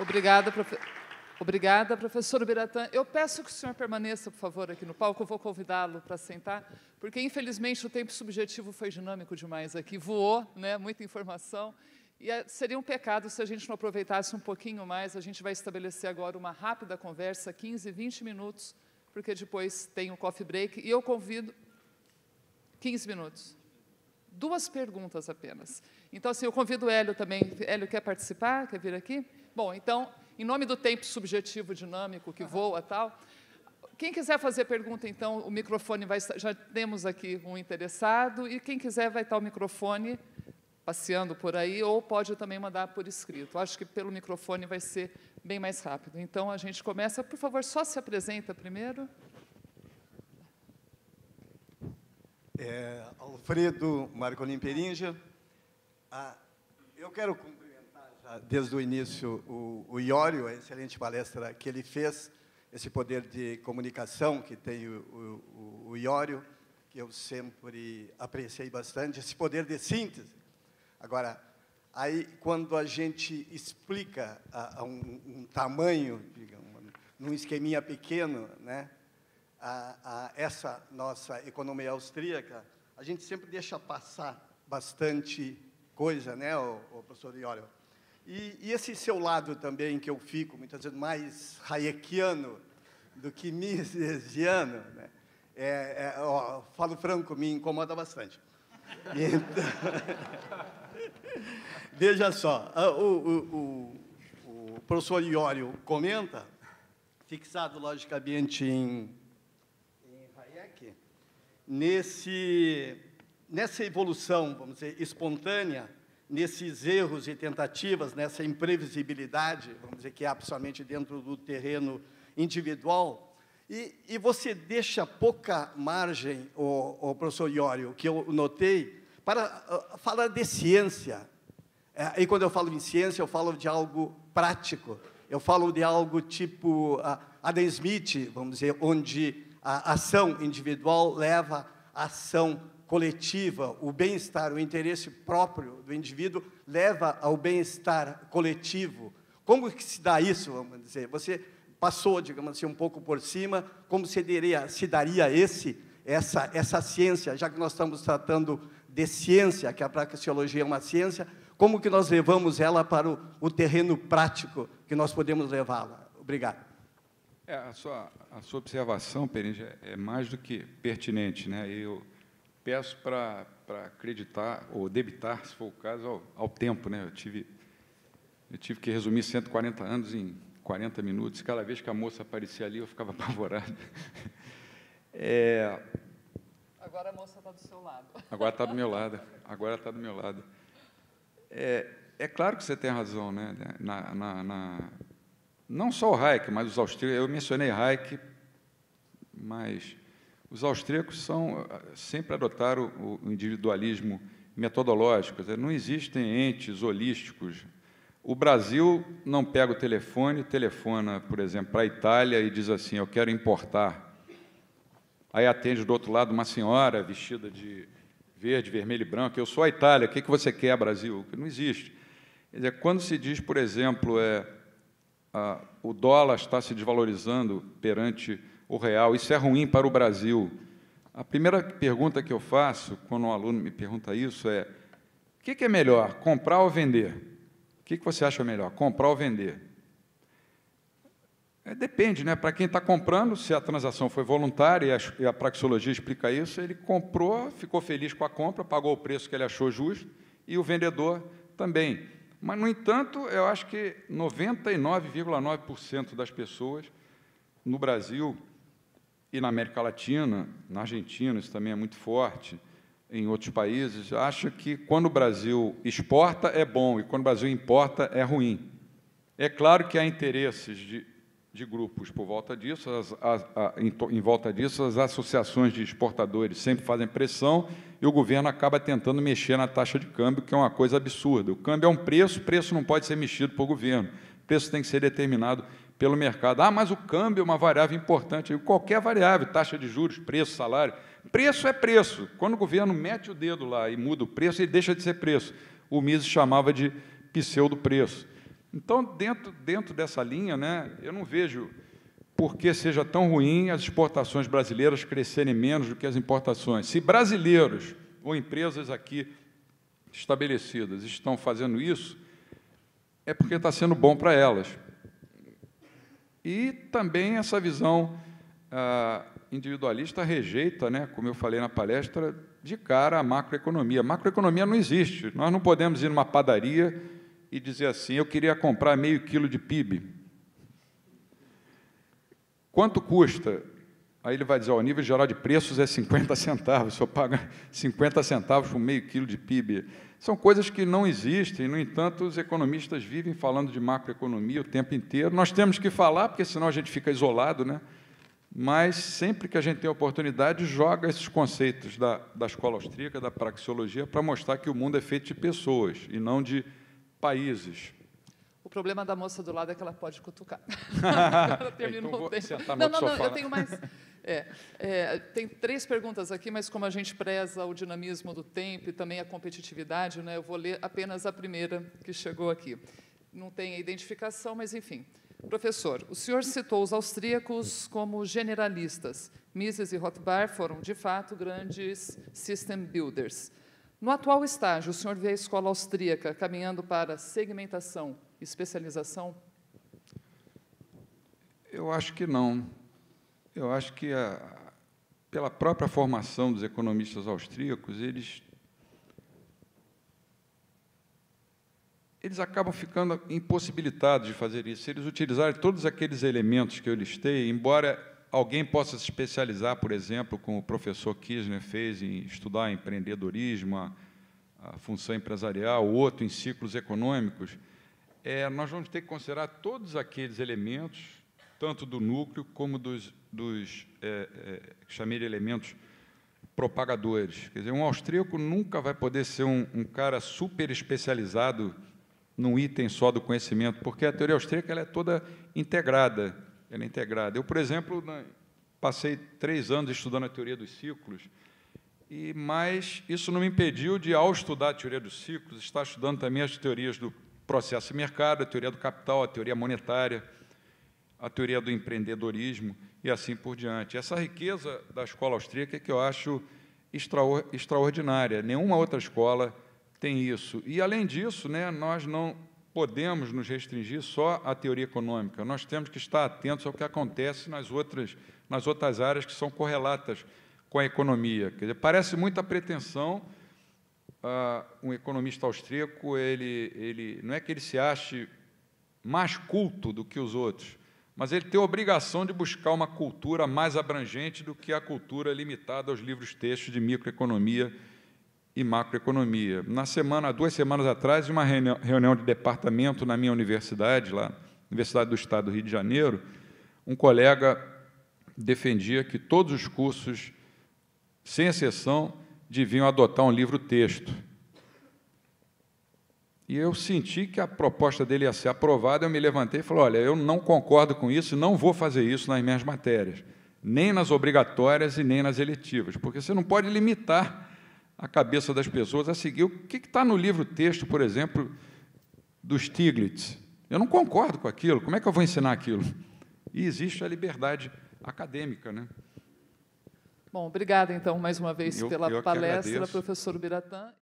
Obrigada, Obrigada, professor Ubiratã. Eu peço que o senhor permaneça, por favor, aqui no palco. Eu vou convidá-lo para sentar, porque, infelizmente, o tempo subjetivo foi dinâmico demais aqui. Voou, né? Muita informação. E seria um pecado se a gente não aproveitasse um pouquinho mais. A gente vai estabelecer agora uma rápida conversa, 15, 20 minutos, porque depois tem o coffee break. E eu convido... 15 minutos. 2 perguntas apenas. Então, assim, eu convido o Hélio também. Hélio, quer participar? Quer vir aqui? Bom, então, em nome do tempo subjetivo dinâmico que voa e tal, quem quiser fazer pergunta, então, o microfone vai estar... Já temos aqui um interessado, e quem quiser vai estar o microfone passeando por aí, ou pode também mandar por escrito. Acho que pelo microfone vai ser bem mais rápido. Então, a gente começa. Por favor, só se apresenta primeiro. Alfredo Marcolin Perinja. Eu quero cumprimentar já desde o início o Iório, a excelente palestra que ele fez, esse poder de comunicação que tem o Iório, que eu sempre apreciei bastante, esse poder de síntese. Agora, aí, quando a gente explica a um tamanho, digamos, num esqueminha pequeno, né, essa nossa economia austríaca, a gente sempre deixa passar bastante coisa, né, o professor Iório? E esse seu lado também, que eu fico, muitas vezes, mais hayekiano do que misesiano, né, falo franco, me incomoda bastante. Então, veja só, o professor Iório comenta, fixado, logicamente, em Hayek, nessa evolução, vamos dizer, espontânea, nesses erros e tentativas, nessa imprevisibilidade, vamos dizer, que é absolutamente dentro do terreno individual, e você deixa pouca margem, o professor Iório, que eu notei, para falar de ciência. E quando eu falo em ciência, eu falo de algo prático, eu falo de algo tipo Adam Smith, vamos dizer, onde a ação individual leva à ação coletiva, o bem-estar, o interesse próprio do indivíduo leva ao bem-estar coletivo. Como que se dá isso, vamos dizer? Você passou, digamos assim, um pouco por cima, como se daria essa ciência, já que nós estamos tratando de ciência, que a praxeologia é uma ciência, como que nós levamos ela para o terreno prático que nós podemos levá-la? Obrigado. A sua observação, Perinja, é mais do que pertinente, né? Eu peço para acreditar, ou debitar, se for o caso, ao tempo, né? Eu tive que resumir 140 anos em 40 minutos, cada vez que a moça aparecia ali, eu ficava apavorado. Agora a moça está do seu lado. Agora está do meu lado. Agora está do meu lado. É claro que você tem razão, né? Não só o Hayek, mas os austríacos. Eu mencionei Hayek, mas os austríacos sempre adotaram o individualismo metodológico. Não existem entes holísticos. O Brasil não pega o telefone, telefona, por exemplo, para a Itália e diz assim, eu quero importar. Aí atende do outro lado uma senhora vestida de verde, vermelho e branco, eu sou a Itália, o que você quer, Brasil? Não existe. Quer dizer, quando se diz, por exemplo, o dólar está se desvalorizando perante o real, isso é ruim para o Brasil. A primeira pergunta que eu faço, quando um aluno me pergunta isso, é: o que é melhor, comprar ou vender? O que você acha melhor, comprar ou vender? Depende, né? Para quem está comprando, se a transação foi voluntária, e a praxeologia explica isso, ele comprou, ficou feliz com a compra, pagou o preço que ele achou justo, e o vendedor também. Mas, no entanto, eu acho que 99,9% das pessoas no Brasil e na América Latina, na Argentina, isso também é muito forte, em outros países, acham que quando o Brasil exporta é bom e quando o Brasil importa é ruim. É claro que há interesses de grupos por volta disso, em volta disso, as associações de exportadores sempre fazem pressão e o governo acaba tentando mexer na taxa de câmbio, que é uma coisa absurda. O câmbio é um preço, o preço não pode ser mexido pelo governo, o preço tem que ser determinado pelo mercado. Mas o câmbio é uma variável importante, qualquer variável, taxa de juros, preço, salário. Preço é preço. Quando o governo mete o dedo lá e muda o preço, ele deixa de ser preço. O Mises chamava de pseudo-preço. Então, dentro dessa linha, né, eu não vejo por que seja tão ruim as exportações brasileiras crescerem menos do que as importações. Se brasileiros ou empresas aqui estabelecidas estão fazendo isso, é porque está sendo bom para elas. E também essa visão individualista rejeita, né, como eu falei na palestra, de cara a macroeconomia. A macroeconomia não existe. Nós não podemos ir numa padaria e dizer assim, eu queria comprar meio quilo de PIB. Quanto custa? Aí ele vai dizer, o nível geral de preços é 50 centavos, o senhor paga 50 centavos por meio quilo de PIB. São coisas que não existem, no entanto, os economistas vivem falando de macroeconomia o tempo inteiro. Nós temos que falar, porque senão a gente fica isolado, né? Mas sempre que a gente tem a oportunidade, joga esses conceitos da escola austríaca, da praxeologia, para mostrar que o mundo é feito de pessoas e não de países. O problema da moça do lado é que ela pode cutucar. Ela terminou então o tempo. Sentar no sofá. Eu tenho mais... tem 3 perguntas aqui, mas como a gente preza o dinamismo do tempo e também a competitividade, né, eu vou ler apenas a primeira que chegou aqui. Não tem a identificação, mas, enfim. Professor, o senhor citou os austríacos como generalistas. Mises e Rothbard foram, de fato, grandes system builders. No atual estágio, o senhor vê a escola austríaca caminhando para segmentação, especialização? Eu acho que não. Eu acho que, pela própria formação dos economistas austríacos, eles acabam ficando impossibilitados de fazer isso. Se eles utilizarem todos aqueles elementos que eu listei, embora alguém possa se especializar, por exemplo, como o professor Kirchner fez, em estudar empreendedorismo, a função empresarial, outro em ciclos econômicos, nós vamos ter que considerar todos aqueles elementos, tanto do núcleo como dos chamei de elementos propagadores. Quer dizer, um austríaco nunca vai poder ser um cara super especializado num item só do conhecimento, porque a teoria austríaca ela é toda integrada. Ela é integrada. Eu, por exemplo, passei 3 anos estudando a teoria dos ciclos, mas isso não me impediu de, ao estudar a teoria dos ciclos, estar estudando também as teorias do processo de mercado, a teoria do capital, a teoria monetária, a teoria do empreendedorismo e assim por diante. Essa riqueza da escola austríaca é que eu acho extraordinária. Nenhuma outra escola tem isso. E, além disso, né, nós não podemos nos restringir só à teoria econômica. Nós temos que estar atentos ao que acontece nas outras áreas que são correlatas com a economia. Quer dizer, parece muita pretensão. Um economista austríaco, ele não é que ele se ache mais culto do que os outros, mas ele tem a obrigação de buscar uma cultura mais abrangente do que a cultura limitada aos livros-textos de microeconomia e macroeconomia. 2 semanas atrás, em uma reunião de departamento na minha universidade, lá, Universidade do Estado do Rio de Janeiro, um colega defendia que todos os cursos, sem exceção, deviam adotar um livro-texto. E eu senti que a proposta dele ia ser aprovada, eu me levantei e falei, olha, eu não concordo com isso, não vou fazer isso nas minhas matérias, nem nas obrigatórias e nem nas eletivas, porque você não pode limitar a cabeça das pessoas a seguir o que está no livro-texto, por exemplo, do Stiglitz. Eu não concordo com aquilo, como é que eu vou ensinar aquilo? E existe a liberdade acadêmica, né? Bom, obrigada, então, mais uma vez, pela palestra, agradeço. professor Biratã.